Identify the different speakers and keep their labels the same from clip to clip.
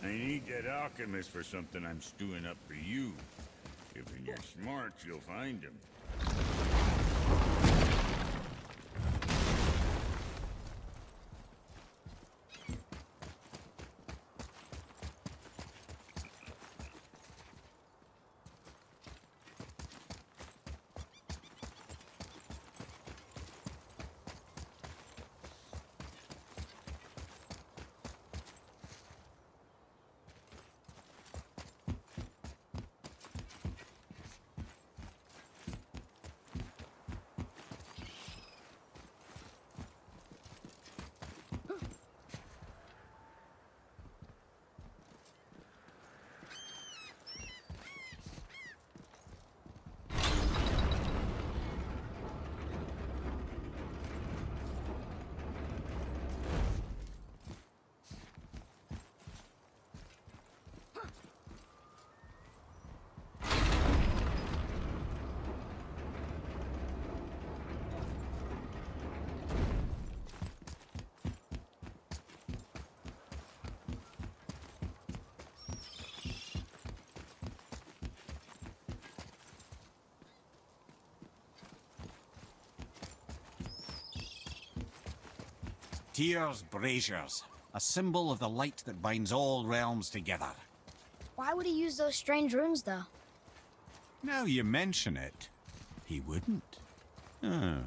Speaker 1: I need that alchemist for something I'm stewing up for you. If you're smart, you'll find him.
Speaker 2: Tyr's braziers, a symbol of the light that binds all realms together.
Speaker 3: Why would he use those strange runes, though?
Speaker 2: Now you mention it, he wouldn't. Ah.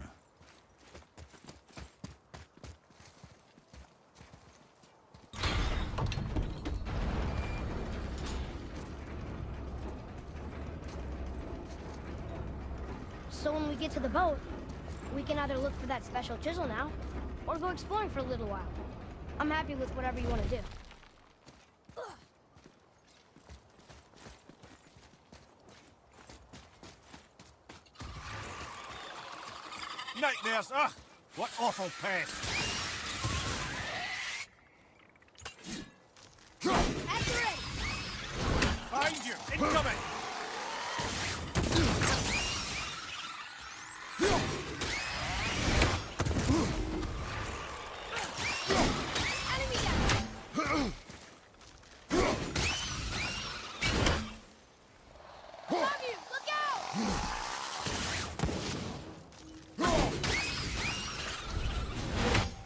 Speaker 3: So when we get to the boat, we can either look for that special chisel now, or go exploring for a little while. I'm happy with whatever you want to do.
Speaker 2: Nightmares! Ugh! What awful pest!
Speaker 3: After it!
Speaker 2: Behind you! Incoming!
Speaker 3: Enemy down! Above you! Look out!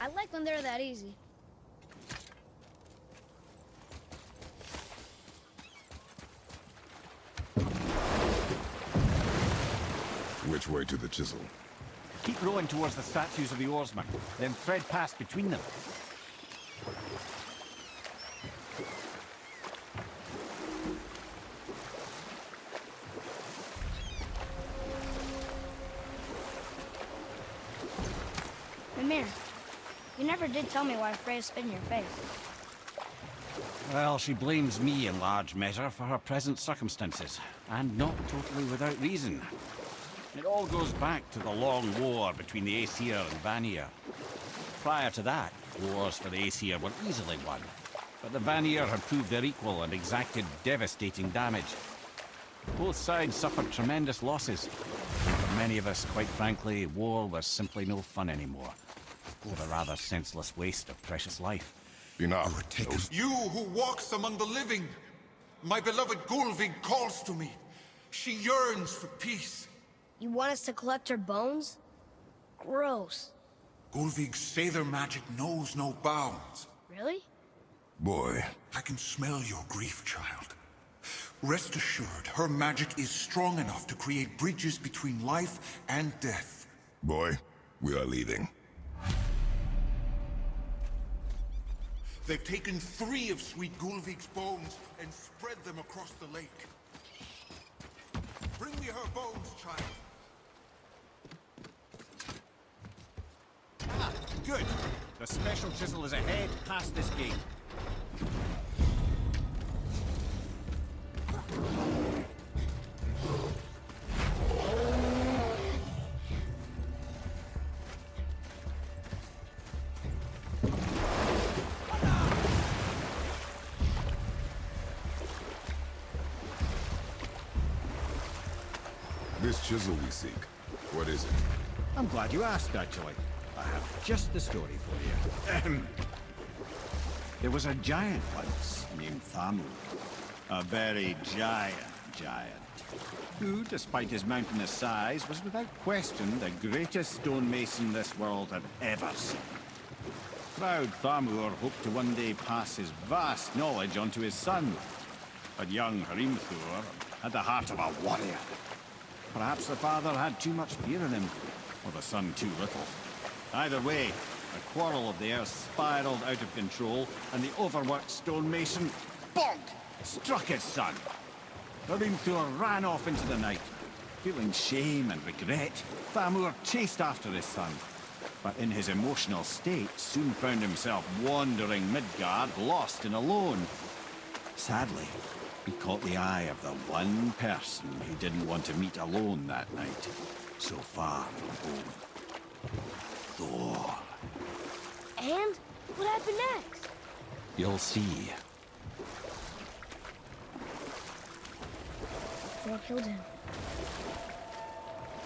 Speaker 3: I like when they're that easy.
Speaker 4: Which way to the chisel?
Speaker 2: Keep rowing towards the statues of the oarsmen, then thread past between them.
Speaker 3: Mimir, you never did tell me why Freya spit in your face.
Speaker 2: Well, she blames me in large measure for her present circumstances, and not totally without reason. It all goes back to the long war between the Aesir and Vanir. Prior to that, wars for the Aesir were easily won, but the Vanir had proved their equal and exacted devastating damage. Both sides suffered tremendous losses. For many of us, quite frankly, war was simply no fun anymore, or a rather senseless waste of precious life.
Speaker 4: Enough.
Speaker 5: You who walks among the living! My beloved Gulvig calls to me. She yearns for peace.
Speaker 3: You want us to collect her bones? Gross.
Speaker 5: Gulvig's Seidr magic knows no bounds.
Speaker 3: Really?
Speaker 4: Boy,
Speaker 5: I can smell your grief, child. Rest assured, her magic is strong enough to create bridges between life and death.
Speaker 4: boy, we are leaving.
Speaker 5: They've taken 3 of sweet Gulvig's bones and spread them across the lake. Bring me her bones, child.
Speaker 2: Ah, good. The special chisel is ahead, past this gate.
Speaker 4: This chisel we seek, what is it?
Speaker 2: I'm glad you asked, actually. I have just the story for you. There was a giant once named Thamur. A very giant, who, despite his mountainous size, was without question the greatest stonemason this world had ever seen. Proud Thamur hoped to one day pass his vast knowledge on to his son. But young Hrimthur had the heart of a warrior. Perhaps the father had too much fear in him, or the son too little. Either way, a quarrel of theirs spiraled out of control, and the overworked stonemason, bonk, struck his son. Hrimthur ran off into the night. Feeling shame and regret, Thamur chased after his son. But in his emotional state, soon found himself wandering Midgard, lost and alone. Sadly, he caught the eye of the one person he didn't want to meet alone that night, so far from home. Thor.
Speaker 3: And what happened next?
Speaker 2: You'll see.
Speaker 3: Thor killed him.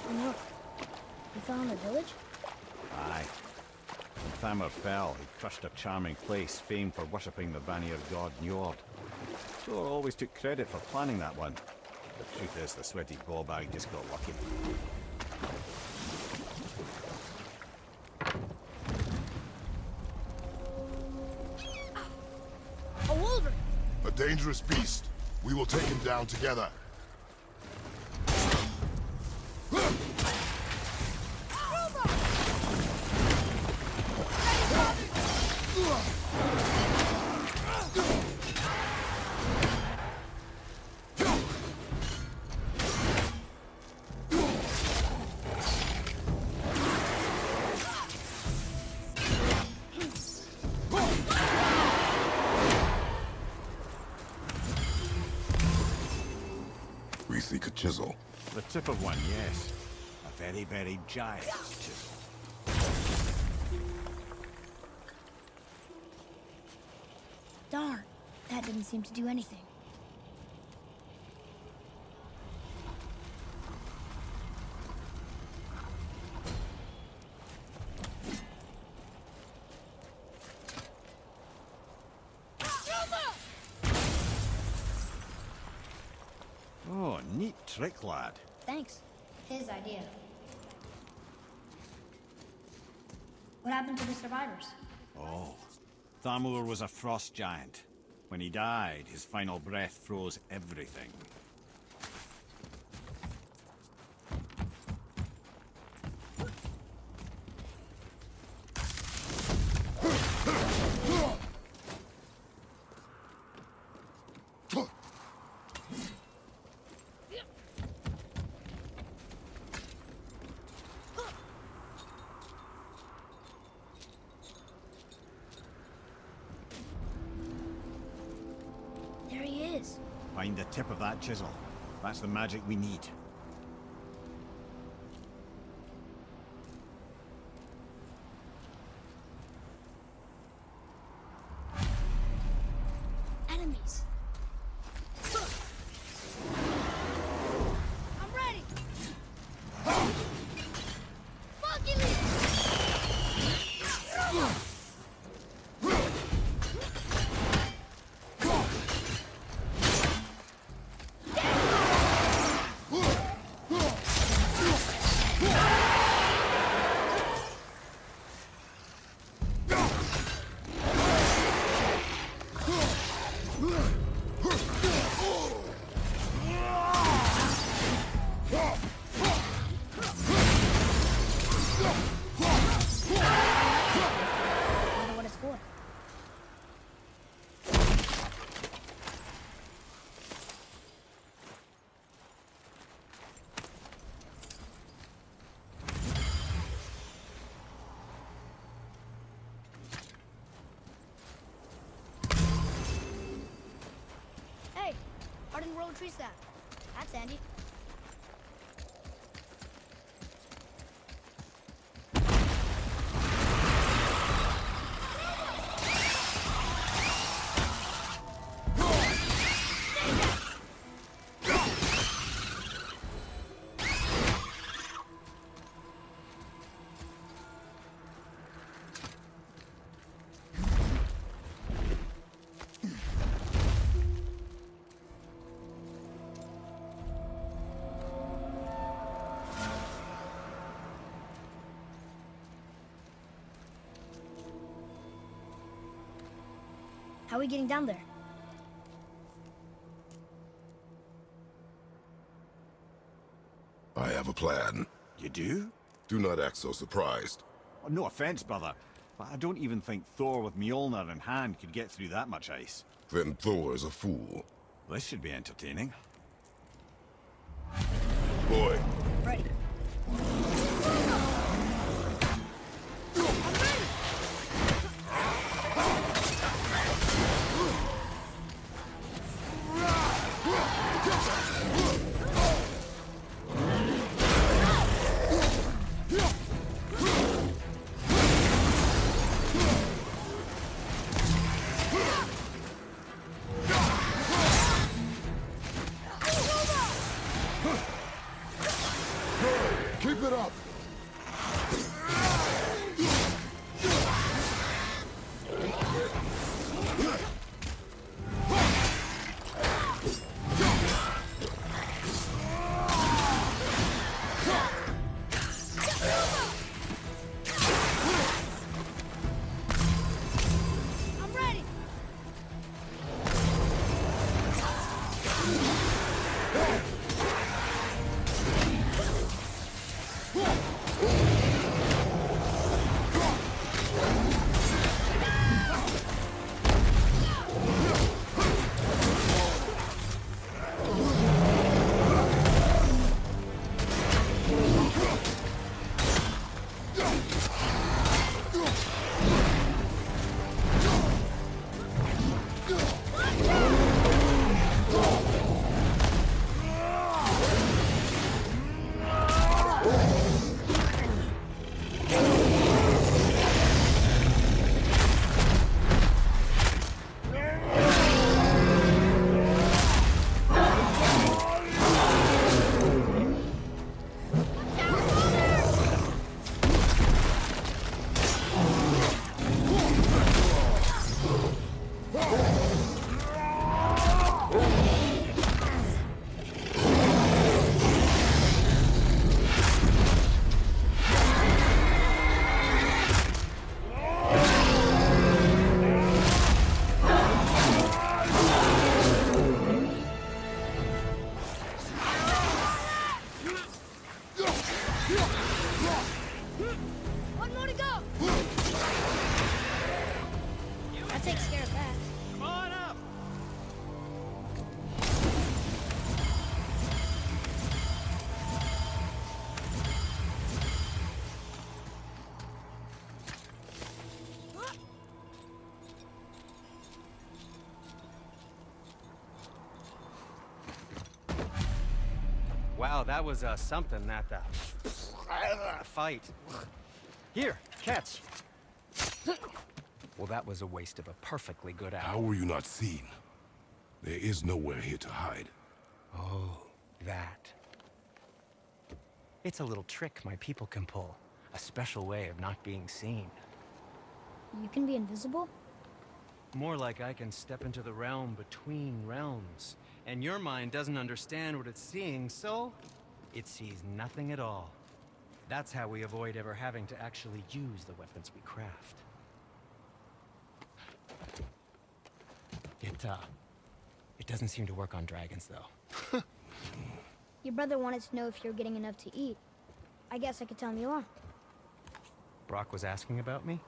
Speaker 3: Oh no. He fell in the village?
Speaker 2: Aye. When Thamur fell, he crushed a charming place famed for worshipping the Vanir god Njord. Thor always took credit for planning that one. The truth is, the sweaty ballbag just got lucky.
Speaker 3: A wolverine!
Speaker 4: A dangerous beast. We will take him down together. We seek a chisel.
Speaker 2: The tip of one, yes. A very, very giant chisel.
Speaker 3: Darn, that didn't seem to do anything.
Speaker 2: Oh, neat trick, lad.
Speaker 3: Thanks. His idea. What happened to the survivors?
Speaker 2: Oh. Thamur was a frost giant. When he died, his final breath froze everything.
Speaker 3: There he is.
Speaker 2: Find the tip of that chisel. That's the magic we need.
Speaker 3: Enemies. I'm ready. Monkey leap. Wonder what it's for. Hey, Arden Road Tree Staff. That's handy. How are we getting down there?
Speaker 4: I have a plan.
Speaker 2: You do?
Speaker 4: Do not act so surprised.
Speaker 2: Oh, no offense, brother, but I don't even think Thor with Mjolnir in hand could get through that much ice.
Speaker 4: Then Thor is a fool.
Speaker 2: This should be entertaining.
Speaker 4: Boy,
Speaker 3: Ready.
Speaker 4: keep it up!
Speaker 3: I'm ready. One more to go. That takes care of that.
Speaker 2: Come on up!
Speaker 6: Wow, that was something, that fight. Here, catch. Well, that was a waste of a perfectly good
Speaker 4: How
Speaker 6: hour.
Speaker 4: were you not seen? There is nowhere here to hide.
Speaker 6: Oh, that. It's a little trick my people can pull. A special way of not being seen.
Speaker 3: You can be invisible?
Speaker 6: More like I can step into the realm between realms. And your mind doesn't understand what it's seeing, so it sees nothing at all. That's how we avoid ever having to actually use the weapons we craft. It doesn't seem to work on dragons, though.
Speaker 3: Your brother wanted to know if you're getting enough to eat. I guess I could tell him you are.
Speaker 6: Brock was asking about me?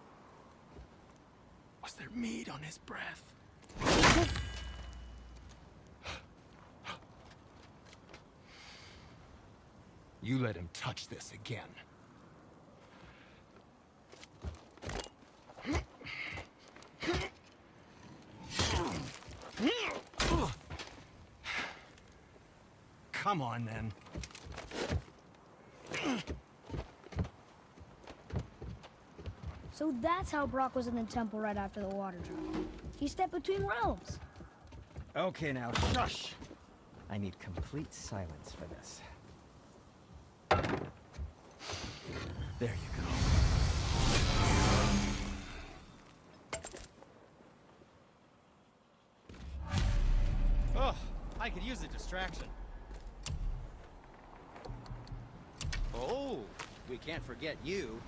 Speaker 6: Was there meat on his breath? You let him touch this again. Come on, then.
Speaker 3: So that's how Brock was in the temple right after the water drop. He stepped between realms.
Speaker 6: Okay, now, shush! I need complete silence for this. There you go. Oh, I could use a distraction. Oh, we can't forget you.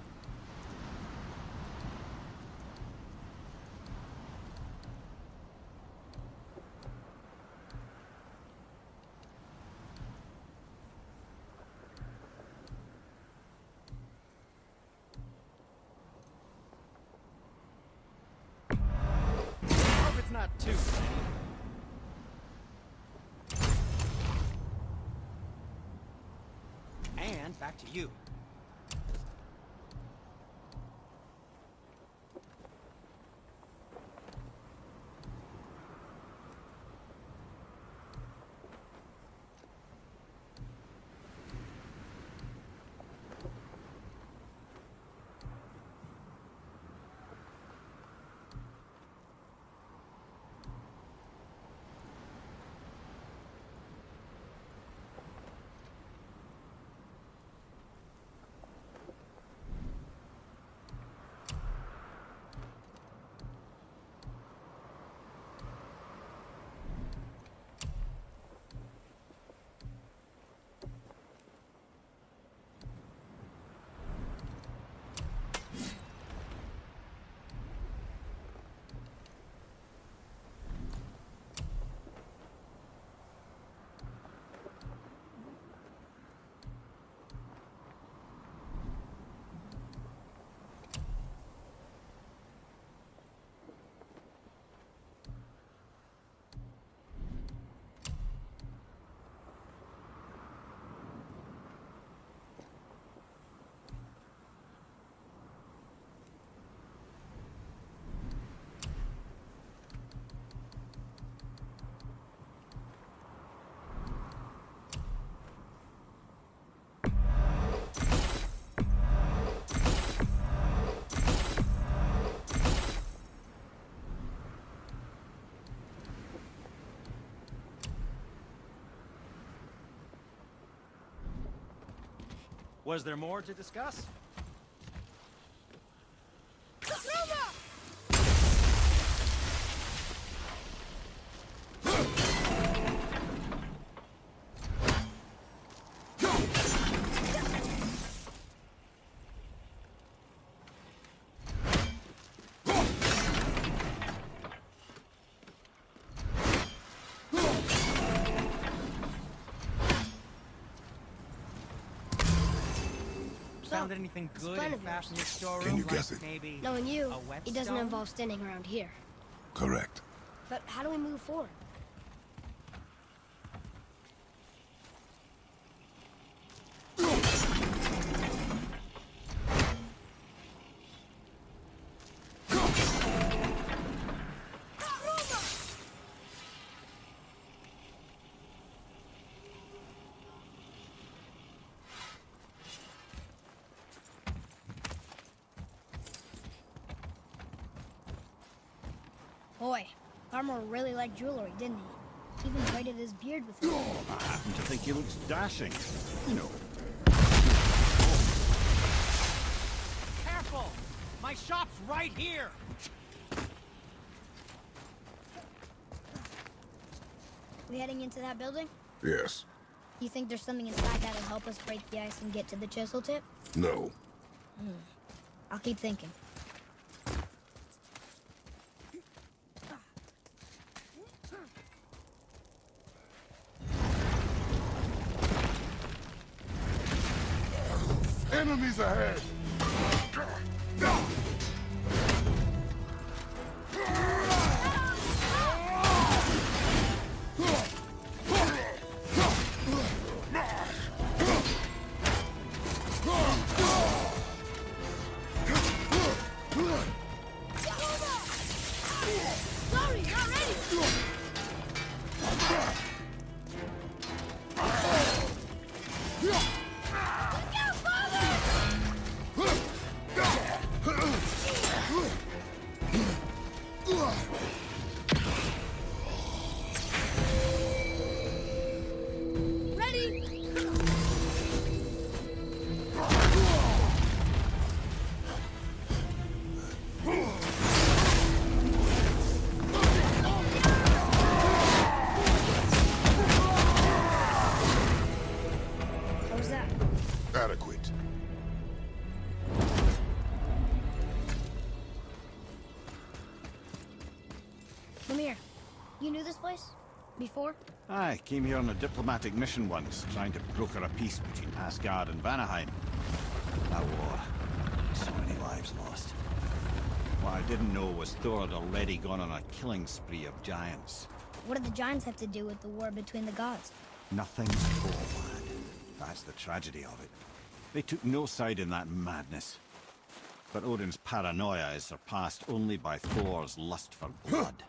Speaker 6: And back to you. Was there more to discuss? Found anything good
Speaker 3: Splendid.
Speaker 6: in Fashion's storeroom?
Speaker 4: Can you
Speaker 6: like
Speaker 4: guess it?
Speaker 6: Maybe
Speaker 3: Knowing you,
Speaker 6: a whetstone?
Speaker 3: it doesn't involve standing around here.
Speaker 4: Correct.
Speaker 3: But how do we move forward? Boy, Armor really liked jewelry, didn't he? Even braided his beard with it.
Speaker 2: I happen to think he looks dashing. You know.
Speaker 6: Careful! My shop's right here!
Speaker 3: We heading into that building?
Speaker 4: Yes.
Speaker 3: You think there's something inside that'll help us break the ice and get to the chisel tip?
Speaker 4: No.
Speaker 3: I'll keep thinking.
Speaker 4: Enemies ahead!
Speaker 3: Sorry, not ready! Ready? What was that?
Speaker 4: Adequate.
Speaker 3: Lemire, you knew this place? Before?
Speaker 2: I came here on a diplomatic mission once, trying to broker a peace between Asgard and Vanaheim. That war. So many lives lost. What I didn't know was Thor had already gone on a killing spree of giants.
Speaker 3: What did the giants have to do with the war between the gods?
Speaker 2: Nothing at all, lad. That's the tragedy of it. They took no side in that madness. But Odin's paranoia is surpassed only by Thor's lust for blood.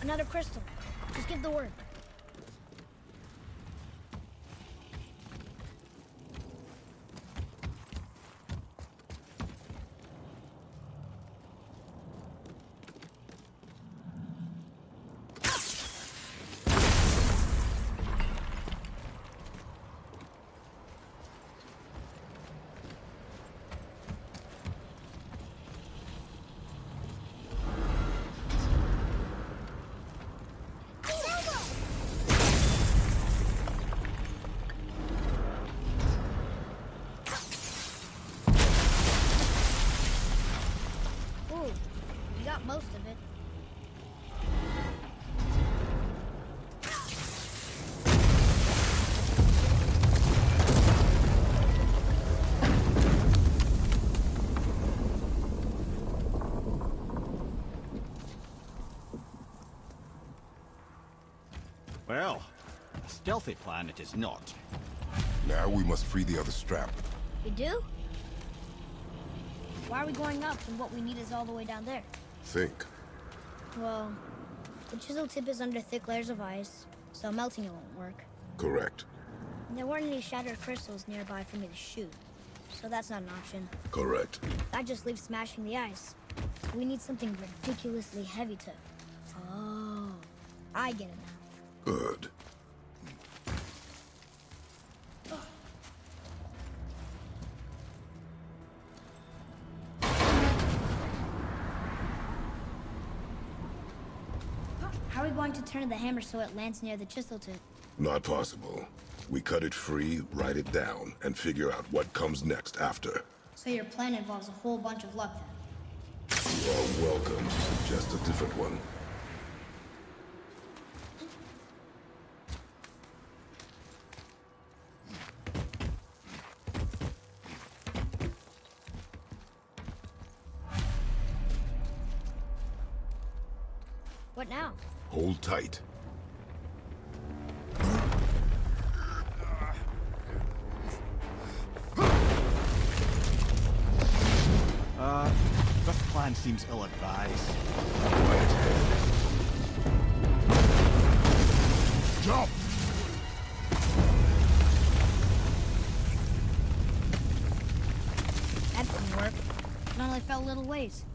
Speaker 3: Another crystal. Just give the word. Ooh, we got most of it.
Speaker 2: Well, a stealthy plan it is not.
Speaker 4: Now we must free the other strap.
Speaker 3: We do? Why are we going up when what we need is all the way down there?
Speaker 4: Think.
Speaker 3: Well, the chisel tip is under thick layers of ice, so melting it won't work.
Speaker 4: Correct.
Speaker 3: And there weren't any shattered crystals nearby for me to shoot, so that's not an option.
Speaker 4: Correct.
Speaker 3: That just leaves smashing the ice. We need something ridiculously heavy to... Oh, I get it now.
Speaker 4: Good.
Speaker 3: How are we going to turn the hammer so it lands near the chisel tip?
Speaker 4: Not possible. We cut it free, write it down, and figure out what comes next after.
Speaker 3: So your plan involves a whole bunch of luck then?
Speaker 4: You are welcome to suggest a different one.
Speaker 3: What now?
Speaker 4: Hold tight.
Speaker 2: This plan seems ill-advised.
Speaker 4: Quiet head. Jump!
Speaker 3: That didn't work. It only fell a little ways.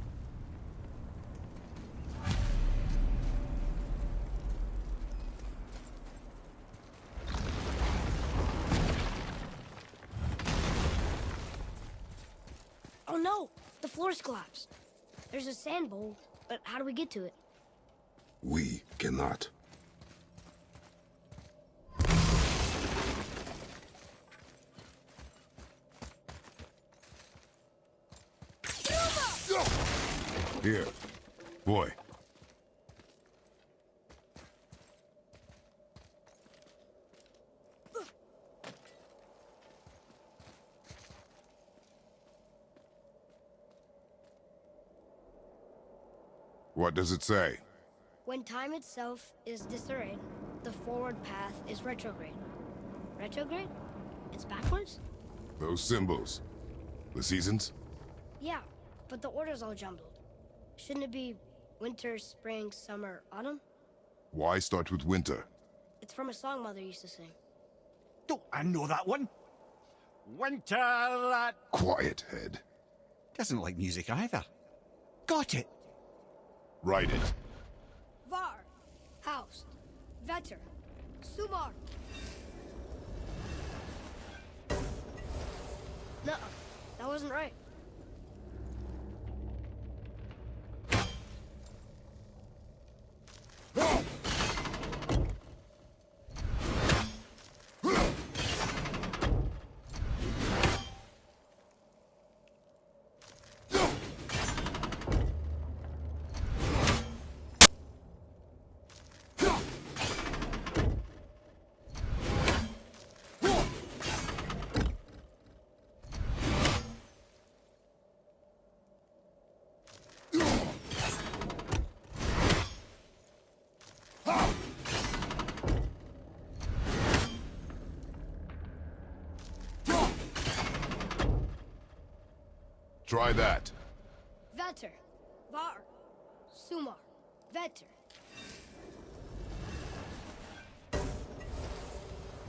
Speaker 3: Oh no! The floor's collapsed. There's a sand bowl, but how do we get to it?
Speaker 4: We cannot. Here. Boy. What does it say?
Speaker 3: When time itself is disarrayed, the forward path is retrograde. Retrograde? It's backwards?
Speaker 4: Those symbols. The seasons?
Speaker 3: Yeah, but the order's all jumbled. Shouldn't it be winter, spring, summer, autumn?
Speaker 4: Why start with winter?
Speaker 3: It's from a song Mother used to sing.
Speaker 2: Don't I know that one? Winter that...
Speaker 4: Quiet head.
Speaker 2: Doesn't like music either. Got it.
Speaker 4: Write it.
Speaker 3: Var, Haust, Vetter, Sumar. No, that wasn't right.
Speaker 7: Try that.
Speaker 3: Vetter. Var. Sumar. Vetter.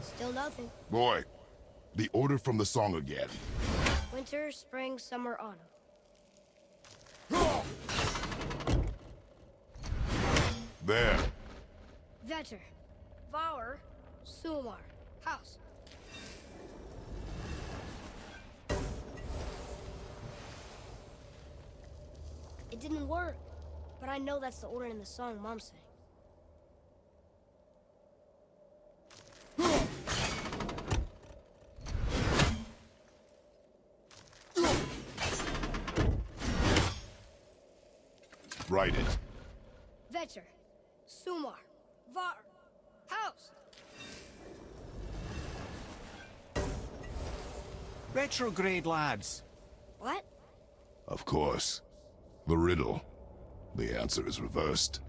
Speaker 3: Still nothing.
Speaker 7: Boy, the order from the song again.
Speaker 3: Winter, spring, summer, autumn.
Speaker 7: There.
Speaker 3: Vetter. Var. Sumar. House. It didn't work, but I know that's the order in the song Mom sang.
Speaker 7: Write it.
Speaker 3: Vetter. Sumar. Var. House.
Speaker 2: Retrograde, lads.
Speaker 3: What?
Speaker 7: Of course. The riddle. The answer is reversed.